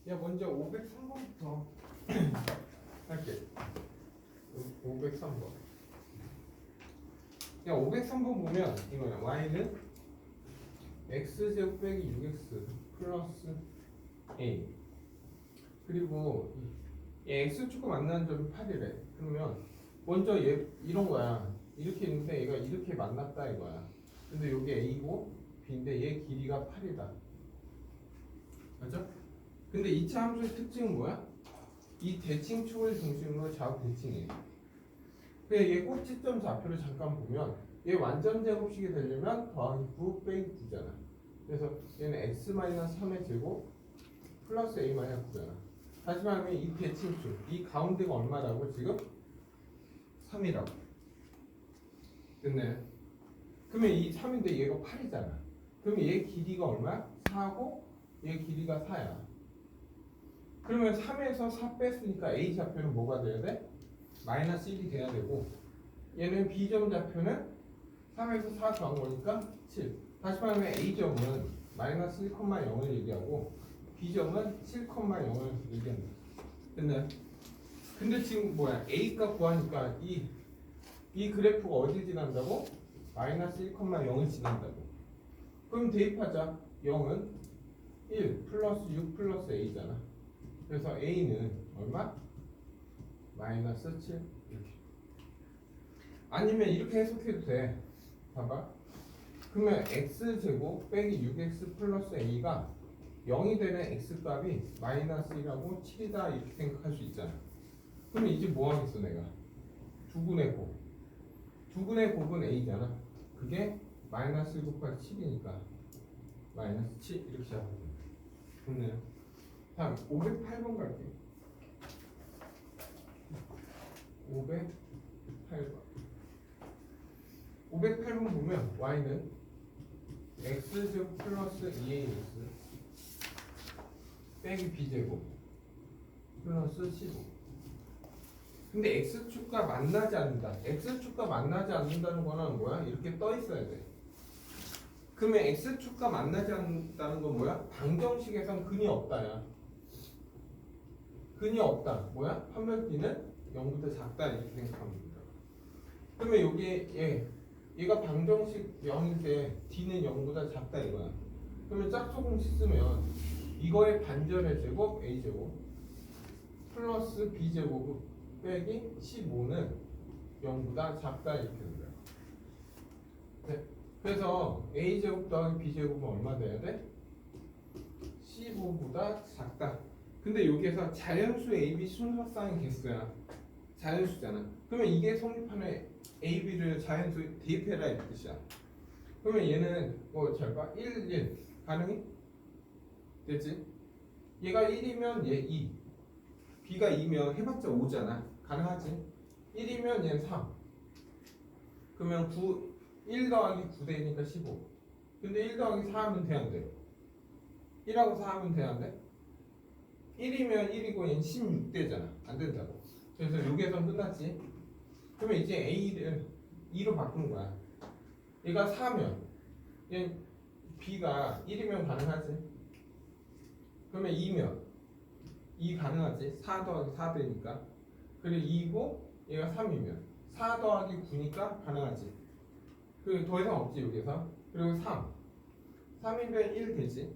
야, 먼저 503번부터 할게. 503번. 야, 503번 보면 이거야. y는 x제곱 빼기 6x 플러스 a. 그리고 이 x축과 만나는 점이 8이래. 그러면 먼저 얘 이런 거야. 이렇게 있는데 얘가 이렇게 만났다 이거야. 근데 여기 a고 b인데 얘 길이가 8이다. 맞죠? 근데 2차 함수의 특징은 뭐야? 이 대칭축을 중심으로 좌우 대칭해. 그래, 얘 꼭지점 좌표를 잠깐 보면 얘 완전 제곱식이 되려면 더하기 9 빼기 9잖아. 그래서 얘는 x-3의 제곱 플러스 a-9잖아. 다시 말하면 이 대칭축, 이 가운데가 얼마라고 지금? 3이라고. 됐네. 그러면 이 3인데 얘가 8이잖아. 그러면 얘 길이가 얼마야? 4고 얘 길이가 4야. 그러면 3에서 4 뺐으니까 A 좌표는 뭐가 돼야 돼? 마이너스 1이 돼야 되고, 얘는 B점 좌표는 3에서 4 더한 거니까 7. 다시 말하면 A점은 마이너스 1,0을 얘기하고 B점은 7,0을 얘기한다. 됐나요? 근데 지금 뭐야? A값 구하니까 이 그래프가 어디 지난다고? 마이너스 1,0을 지난다고. 그럼 대입하자. 0은 1 플러스 6 플러스 A잖아. 그래서 A는 얼마? 마이너스 7 이렇게. 아니면 이렇게 해석해도 돼. 봐봐. 그러면 x제곱 빼기 6x 플러스 a가 0이 되는 x값이 마이너스 1하고 7이다 이렇게 생각할 수 있잖아. 그러면 이제 뭐 하겠어 내가? 두분의 곱. 두분의 곱은 a잖아. 그게 마이너스 1 곱하기 7이니까 마이너스 7 이렇게 잡으면 돼. 좋네요. 다음 508번 갈게. 508번. 508번 보면 y는 x제곱 플러스 2ax 빼기 b제곱 플러스 15. 근데 x축과 만나지 않는다. x축과 만나지 않는다는 거는 뭐야? 이렇게 떠 있어야 돼. 그러면 x축과 만나지 않는다는 건 뭐야? 방정식에선 근이 없다야. 근이 없다. 뭐야? 판별비는 0보다 작다 이렇게 생각하면 된다. 그러면 여기 얘가 방정식 0인데 d는 0보다 작다 이거야. 그러면 짝수공식 쓰면 이거의 반절의 제곱 a제곱 플러스 b제곱 빼기 15는 0보다 작다 이렇게 된다. 네. 그래서 a제곱 더하기 b제곱은 얼마 돼야 돼? 15보다 작다. 근데 여기에서 자연수 AB 순서쌍의 개수야. 자연수잖아. 그러면 이게 성립하는 AB를 자연수에 대입해라 이 뜻이야. 그러면 얘는 잘 봐. 1, 1 가능해? 됐지? 얘가 1이면 얘 2. B가 2면 해봤자 5잖아. 가능하지? 1이면 얘는 3. 그러면 1 더하기 9 되니까 15. 근데 1 더하기 4 하면 돼, 안 돼? 1하고 4 하면 돼, 안 돼? 1이면 1이고 얘는 16대잖아. 안 된다고. 그래서 여기에서 끝났지. 그러면 이제 A를 2로 바꾸는 거야. 얘가 4면 얘 B가 1이면 가능하지. 그러면 2면 2 가능하지. 4 더하기 4 되니까. 그리고 2고 얘가 3이면 4 더하기 9니까 가능하지. 그리고 더 이상 없지 여기서. 그리고 3이면 1 되지.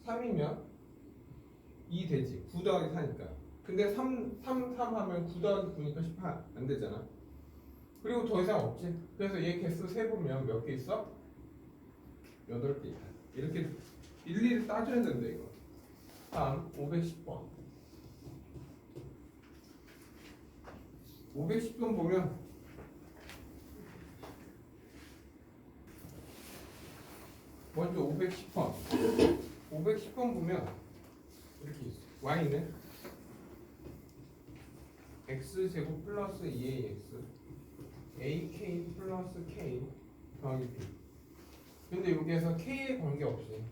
3이면 2 되지. 9 더하기 4니까. 근데 3 하면 9 더하기 9니까 18 안 되잖아. 그리고 더 이상 없지. 그래서 얘 개수 세보면 몇 개 있어? 8개 있다. 이렇게 일일이 따져야 된다 이거. 다음 510번. 510번 보면 먼저 510번. 510번 보면 이렇게 있어. y는 x제곱 플러스 2ax ak 플러스 k 더하기 b. 근데 여기에서 k에 관계없이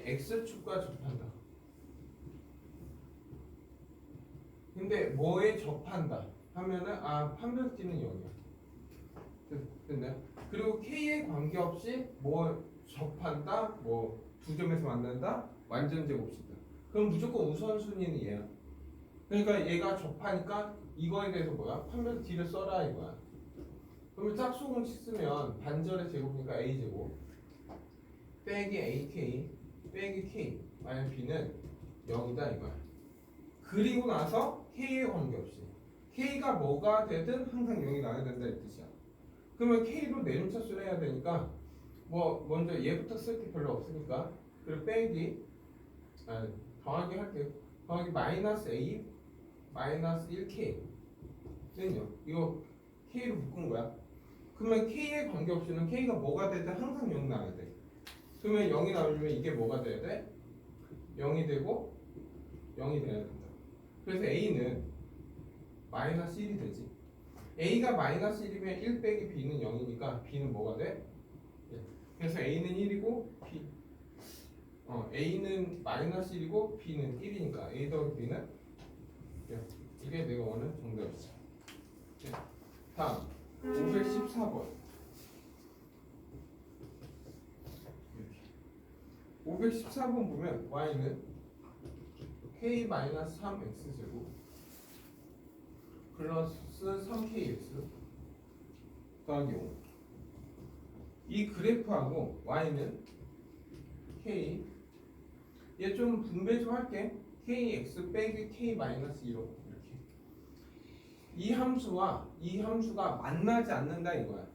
x축과 접한다. 근데 뭐에 접한다 하면은 판별지는 0이야. 됐나요? 그리고 k에 관계없이 뭐 접한다, 뭐 두 점에서 만난다, 완전 제곱식이다. 그럼 무조건 우선순위는 얘야. 그러니까 얘가 접하니까 이거에 대해서 뭐야? 판별 D를 써라 이거야. 그러면 짝수공식 쓰면 반절의 제곱이니까 A제곱 빼기 AK 빼기 K 만약 B는 0이다 이거야. 그리고 나서 K에 관계없이 K가 뭐가 되든 항상 0이 나와야 된다 이 뜻이야. 그러면 K로 내림차수를 해야 되니까 뭐 먼저 얘부터 쓸 게 별로 없으니까 그리고 빼기 더하기 할게. 더하기 마이너스 A 마이너스 1K는요 이거 K로 묶은 거야. 그러면 K에 관계없이는 K가 뭐가 되든 항상 0 나와야 돼. 그러면 0이 나오려면 이게 뭐가 돼야 돼? 0이 되고 0이 돼야 된다. 그래서 A는 마이너스 1이 되지. A가 마이너스 1이면 1 빼기 B는 0이니까 B는 뭐가 돼? 그래서 A는 1이고 A는 마이너스 1이고 B는 1이니까 A 더하기 B는 이게 내가 원하는 정답이지. 다음 514번 514번 보면 Y는 K-3X제곱 플러스 3KX 더하기 5. 이 그래프하고 Y는 K 얘 좀 분배 좀 할게. KX 빼기 K-1로 이렇게 이 함수와 이 함수가 만나지 않는다 이거야.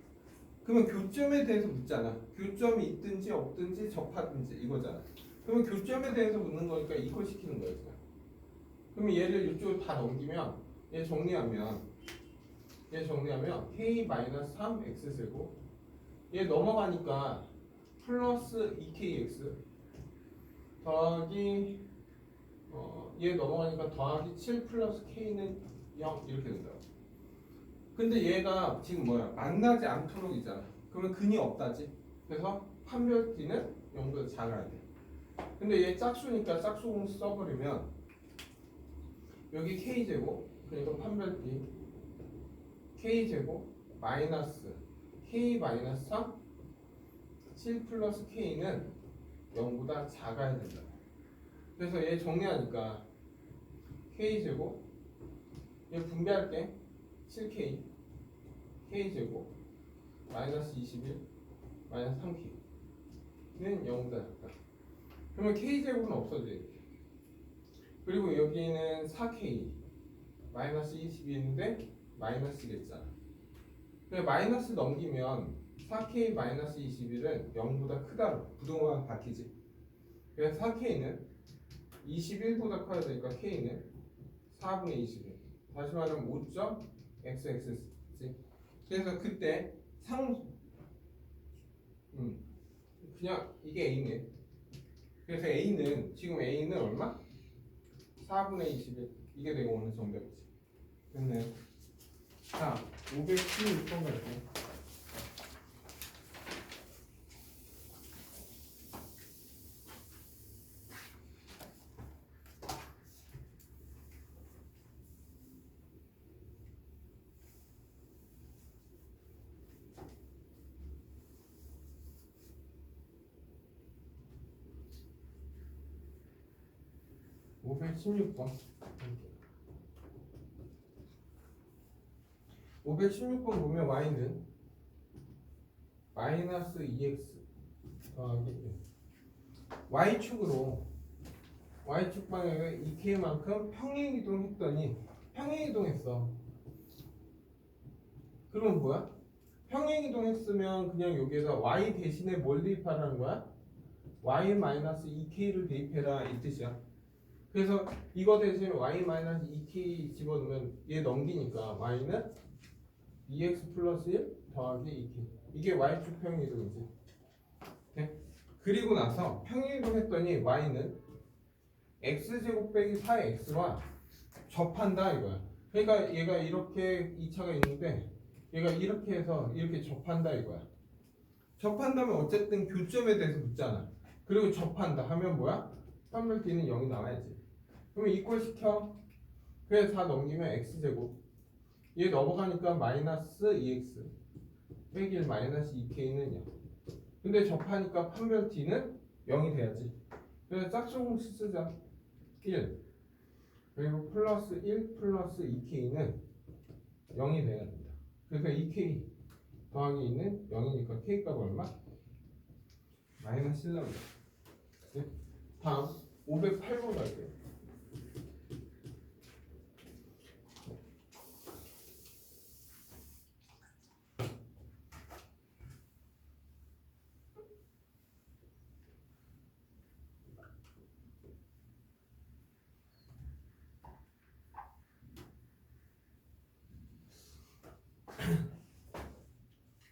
그러면 교점에 대해서 묻잖아. 교점이 있든지 없든지 접하든지 이거잖아. 그러면 교점에 대해서 묻는 거니까 이걸 시키는 거야. 그러면 얘를 이쪽으로 다 넘기면 얘 정리하면 K-3X제곱 얘 넘어가니까 플러스 2KX 더하기 얘 넘어가니까 더하기 7 플러스 K는 0 이렇게 된다고. 근데 얘가 지금 뭐야? 만나지 않도록이잖아. 그러면 근이 없다지. 그래서 판별 D는 0보다 작아야 돼. 근데 얘 짝수니까 짝수공 써버리면 여기 K제곱 그러니까 판별 D K제곱 마이너스 K 마이너스 3 7 플러스 K는 0보다 작아야 된다. 그래서 얘 정리하니까 K제곱 얘 분배할게 7K K제곱 마이너스 21 마이너스 3K는 0보다 작다. 그러면 K제곱은 없어져야지. 그리고 여기는 4K 마이너스 22인데 마이너스겠잖아. 그래 마이너스 넘기면 4K 마이너스 21은 0보다 크다로 부동산 바뀌지. 그래서 4K는 21보다 커야 되니까 K는 4분의 21. 다시 말하면 5.xx지. 그래서 그때 그냥 이게 A네. 그래서 A는 지금 A는 얼마? 4분의 21. 이게 내가 오늘 정답이지. 됐네. 자, 516번 갈게요. (516번) 516번 보면 y는 마이너스 2x 더하기 1 y축으로 y축 방향을 2k만큼 평행이동했더니 평행이동했어. 그럼 뭐야? 평행이동했으면 그냥 여기에다 y 대신에 뭘 대입하라는 거야? y-2k를 대입해라 이 뜻이야. 그래서 이거 대신 y-2k 집어넣으면 얘 넘기니까 y는 2x 플러스 1 더하기 2k. 이게 y축 평행이동이지. 오케이? 그리고 나서 평행이동했더니 y는 x제곱 빼기 4x와 접한다 이거야. 그러니까 얘가 이렇게 2차가 있는데 얘가 이렇게 해서 이렇게 접한다 이거야. 접한다면 어쨌든 교점에 대해서 묻잖아. 그리고 접한다 하면 뭐야? 판별 D는 0이 나와야지. 그러면 이꼴 시켜. 그래서 다 넘기면 x제곱 얘 넘어가니까 마이너스 2x 빼기 1 마이너스 2k는 0. 근데 접하니까 판별 t는 0이 돼야지. 그래서 짝수공식 쓰자. 1 그리고 플러스 1 플러스 2k는 0이 돼야 된다. 그래서 2k 더하기 2는 0이니까 k값 얼마? 마이너스 1 나온다. 네? 다음 508번 갈게요.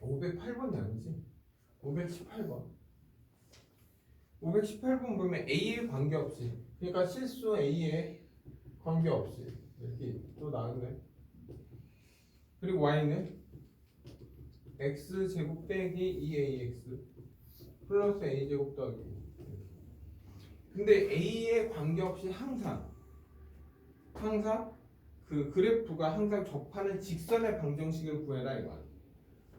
508번이 아니지. 518번. 518번 보면 A에 관계없이, 그러니까 실수 A에 관계없이 이렇게 또 나왔네. 그리고 Y는 X제곱 빼기 2AX 플러스 A제곱 더하기. 근데 A에 관계없이 항상 그 그래프가 항상 접하는 직선의 방정식을 구해라 이거야.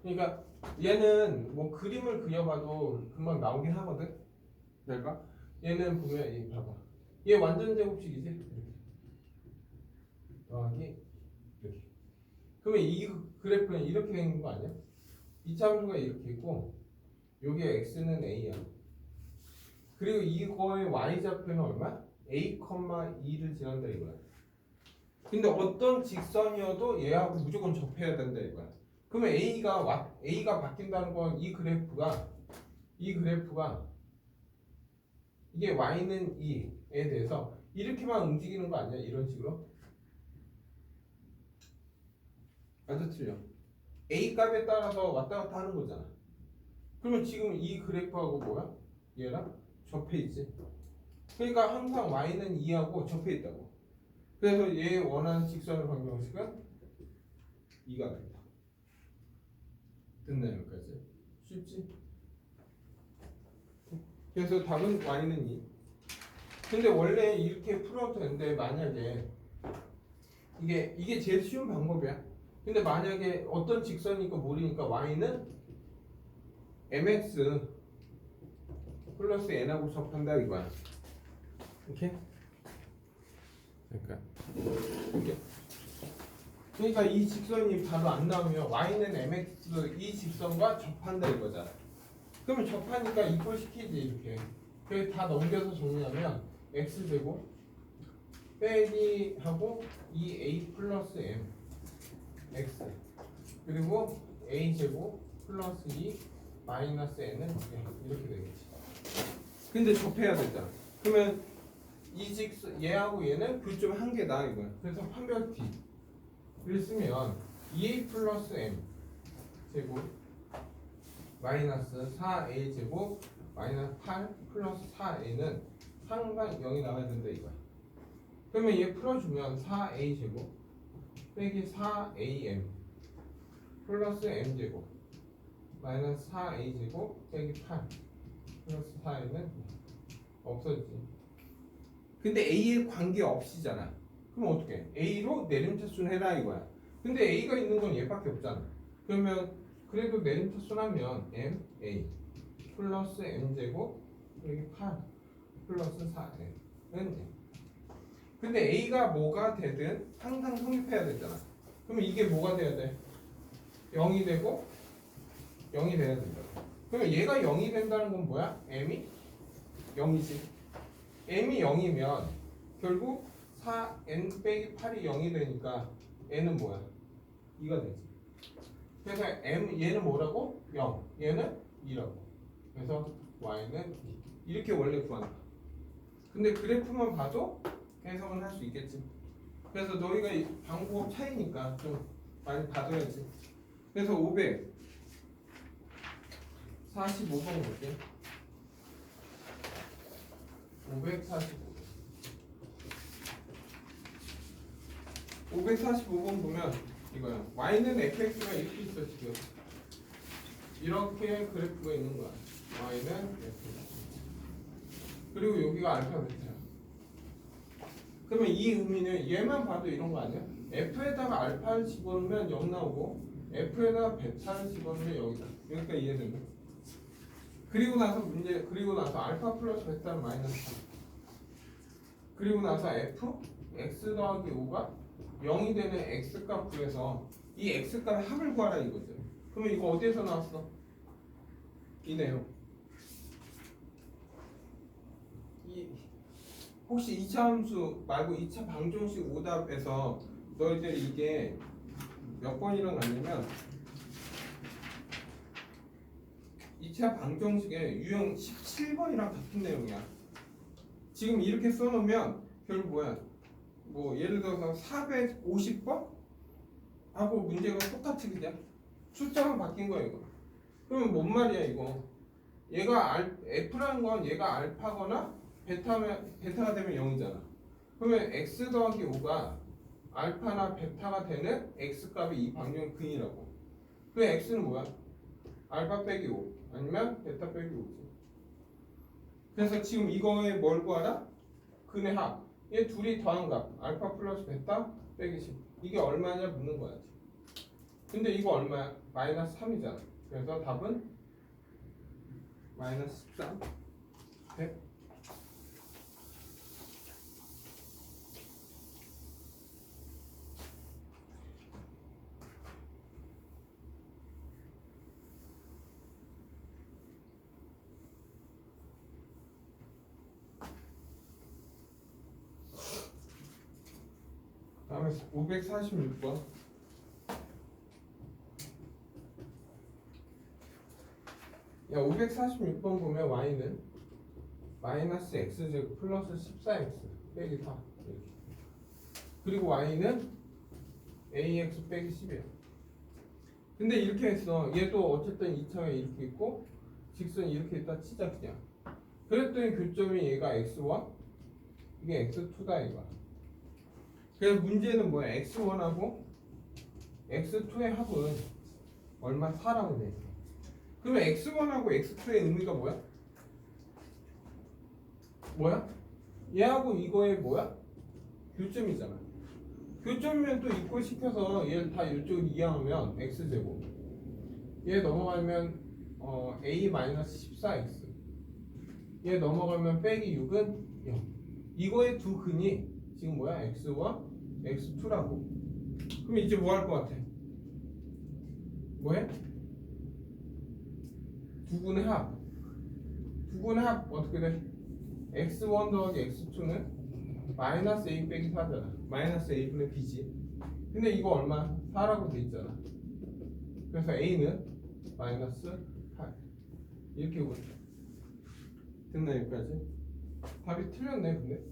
그러니까 얘는 뭐 그림을 그려봐도 금방 나오긴 하거든. 내가 얘는 보면 이 봐봐. 얘 완전 제곱식이지. 이렇게 더하기 이렇게. 그러면 이 그래프는 이렇게 되는 거 아니야? 이 참수가 이렇게 있고 여기에 x는 a야. 그리고 이거의 y 좌표는 얼마? a, 2를 지난다 이거야. 근데 어떤 직선이어도 얘하고 무조건 접해야 된다 이거야. 그러면 a가 바뀐다는 건 이 그래프가 이게 y는 2에 대해서 이렇게만 움직이는 거 아니야? 이런 식으로. 맞아 틀려? a 값에 따라서 왔다 갔다 하는 거잖아. 그러면 지금 이 그래프하고 뭐야? 얘랑 접해 있지. 그러니까 항상 y는 2하고 접해 있다고. 그래서 얘 원하는 직선의 방정식은 2가 된다. 됐나 여기까지? 쉽지? 그래서 답은 y는 2. 근데 원래 이렇게 풀어도 되는데 만약에 이게 제일 쉬운 방법이야. 근데 만약에 어떤 직선이니까 모르니까 y는 mx 플러스 n하고 접한다 이거야. 이렇게? 그러니까 이 직선이 바로 안 나오면 y는 mx 이 직선과 접한다 이거잖아. 그러면 접하니까 이꼴 시키지 이렇게. 그래서 다 넘겨서 정리하면 x제곱 빼기 하고 2a 플러스 m x 그리고 a제곱 플러스 2 마이너스 n은 이렇게 되겠지. 근데 접해야 되잖아. 그러면 이 직선 얘하고 얘는 교점 한 개다 이거야. 그래서 판별 t를 쓰면 2a 플러스 m 제곱 마이너스 4a 제곱 마이너스 8 플러스 4a는 항상 0이 나와야 된다 이거야. 그러면 얘 풀어주면 4a 제곱 빼기 4am 플러스 m 제곱 마이너스 4a 제곱 빼기 8 플러스 4a는 없어지지. 근데 a에 관계 없이잖아. 그럼 어떻게? a로 내림차순 해라 이거야. 근데 a가 있는 건 얘밖에 없잖아. 그러면 그래도 내림차순 하면 m a 플러스 m 제곱 여기 8 플러스 4n은 근데 a가 뭐가 되든 항상 성립해야 되잖아. 그러면 이게 뭐가 돼야 돼? 0이 되고 0이 돼야 된다. 그러면 얘가 0이 된다는 건 뭐야? m이 0이지. m이 0이면 결국 4n 빼기 8이 0이 되니까 n은 뭐야? 2가 되지. 그래서 얘는 뭐라고? 0. 얘는 2라고. 그래서 y는 2. 이렇게 원래 구한다. 근데 그래프만 봐도 해석은 할 수 있겠지. 그래서 너희가 이 방법 차이니까 좀 많이 봐줘야지. 그래서 545번 볼게. 545번 보면 이거야. y는 fx가 이렇게 있어 지금. 이렇게 그래프가 있는 거야. y는 fx. 그리고 여기가 알파 베타야. 그러면 이 의미는 얘만 봐도 이런 거 아니야? f에다가 알파를 집어넣으면 0 나오고 f에다가 베타를 집어넣으면 0이다. 여기까지 이해되네. 그리고 나서 알파 플러스 베타는 마이너스 3. 그리고 나서 f x 더하기 5가 0이 되는 x값 구해서 이 x값의 합을 구하라 이거죠. 그러면 이거 어디에서 나왔어? 이 내용. 혹시 2차 함수 말고 2차 방정식 오답에서 너희들이 이게 몇 번 일어났냐면 2차 방정식의 유형 17번이랑 같은 내용이야. 지금 이렇게 써놓으면 결국 뭐야? 뭐 예를 들어서 450번 하고 문제가 똑같이 그냥 숫자만 바뀐 거야 이거. 그러면 뭔 말이야 이거? 얘가 F라는 건 얘가 알파거나 베타가 되면 0이잖아. 그러면 x 더하기 5가 알파나 베타가 되는 x값이 이 방정식 근이라고. 그 x는 뭐야? 알파 빼기 5 아니면 베타 빼기 5지. 그래서 지금 이거에 뭘 구하라? 근의 합. 얘 둘이 더한 값 알파 플러스 베타 빼기 10. 이게 얼마냐 묻는 거야. 근데 이거 얼마야? 마이너스 3이잖아. 그래서 답은 마이너스 13 100. 다음에 546번. 야, 546번 보면 y는 마이너스 x제곱 플러스 14x 빼기 4 이렇게. 그리고 y는 ax 빼기 10이야. 근데 이렇게 했어. 얘도 어쨌든 2차가 이렇게 있고 직선이 이렇게 있다 치자 그냥. 그랬더니 교점이 얘가 x1 이게 x2다 이거야. 그래서 문제는 뭐야? x1하고 x2의 합은 얼마? 4라고 돼 있어. 그러면 x1하고 x2의 의미가 뭐야? 뭐야? 얘하고 이거의 뭐야? 교점이잖아. 교점이면 또 이꼴시켜서 얘를 다 이쪽으로 이항하면 x제곱. 얘 넘어가면 a-14x. 얘 넘어가면 빼기 6은 0. 이거의 두 근이 지금 뭐야? x1, x2라고. 그럼 이제 뭐 할 것 같아? 뭐해? 두 근의 합. 두 근의 합 어떻게 돼? x1 더하기 x2는 마이너스 a 빼기 4잖아. 마이너스 a분의 b지. 근데 이거 얼마? 4라고 돼 있잖아. 그래서 a는 마이너스 8. 이렇게 오고. 됐나 여기까지? 답이 틀렸네 근데.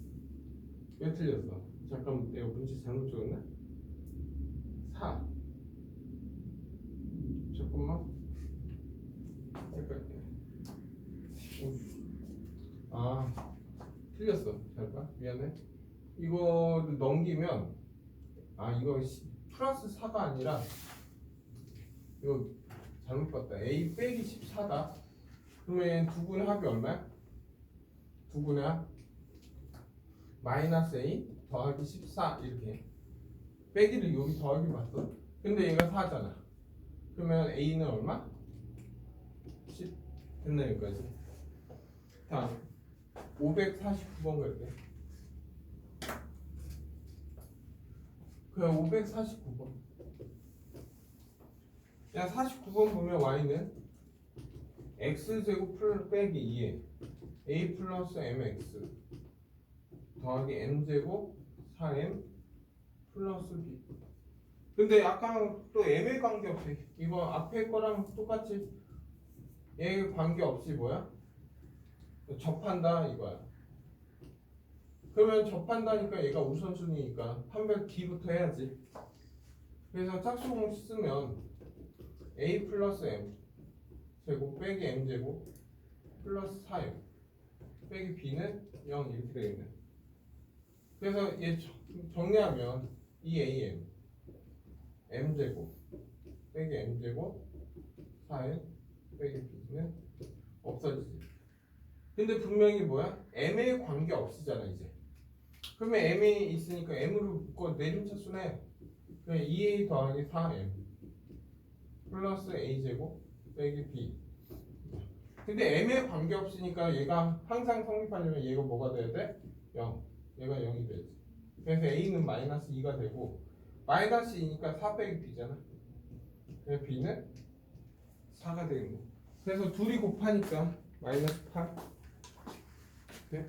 왜 틀렸어? 잠깐만 내가 문제 잘못 적었나? 4. 잠깐만. 아 틀렸어. 잘 봐. 미안해. 이거 넘기면 이거 플러스 4가 아니라 이거 잘못 봤다. a 빼기 14다. 그러면 두 분의 합이 얼마야? 두 분의 합 마이너스 a 더하기 14 이렇게. 빼기를 여기 더하기 봤어. 근데 얘가 4잖아. 그러면 a는 얼마? 10. 됐나 여기까지? 다음 549번 갈게. 그냥 549번. 야 49번 보면 y는 x제곱 플러스 빼기 2에 a 플러스 mx 더하기 m제곱 4m 플러스 b. 근데 아까 또 m의 관계없이 이거 앞에 거랑 똑같이 얘 관계없이 뭐야? 접한다 이거야. 그러면 접한다니까 얘가 우선순위니까 판별 D부터 해야지. 그래서 짝수공식 쓰면 a 플러스 m 제곱 빼기 m 제곱 플러스 4m 빼기 b는 0 이렇게 되겠네. 그래서 얘 정리하면 2am m 제곱 빼기 m 제곱 4m 빼기 b는 없어지지. 근데 분명히 뭐야? m에 관계 없이잖아 이제. 그러면 m이 있으니까 m으로 묶어 내림차수네. 그냥 2a 더하기 4m 플러스 a 제곱 빼기 b. 근데 m에 관계없으니까 얘가 항상 성립하려면 얘가 뭐가 돼야 돼? 0. 얘가 0이 되지. 그래서 a는 마이너스 2가 되고 마이너스 2니까 4 빼기 b잖아. 그래서 b는 4가 되는 거. 그래서 둘이 곱하니까 마이너스 8. 네?